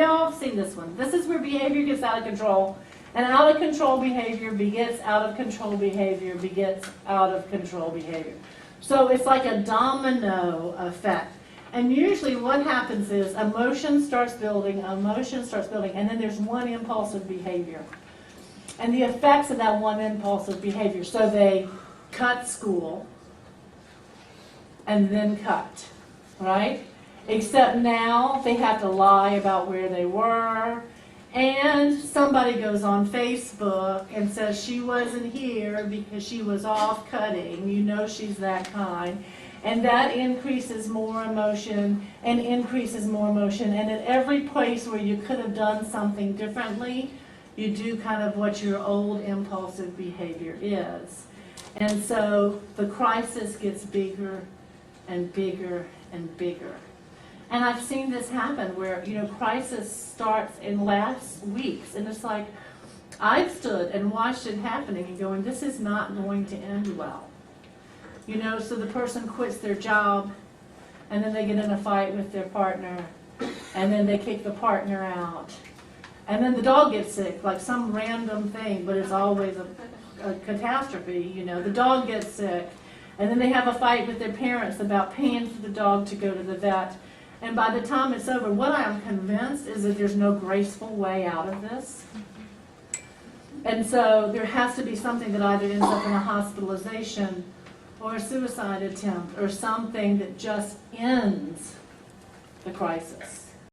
we all have seen this one. This is where behavior gets out of control. And out of control behavior begets out of control behavior begets out of control behavior. So it's like a domino effect. And usually what happens is emotion starts building, and then there's one impulsive behavior. And the effects of that one impulsive behavior. So they cut school and then cut, right? Except now they have to lie about where they were. And somebody goes on Facebook and says she wasn't here because she was off cutting. You know she's that kind. And that increases more emotion and increases more emotion. And at every place where you could have done something differently, you do kind of what your old impulsive behavior is. And so the crisis gets bigger and bigger and bigger. And I've seen this happen where, crisis starts and lasts weeks. And it's like, I've stood and watched it happening and going, this is not going to end well. So the person quits their job, and then they get in a fight with their partner, and then they kick the partner out. And then the dog gets sick, like some random thing, but it's always a catastrophe, The dog gets sick, and then they have a fight with their parents about paying for the dog to go to the vet. And by the time it's over, what I am convinced is that there's no graceful way out of this. And so there has to be something that either ends up in a hospitalization or a suicide attempt or something that just ends the crisis.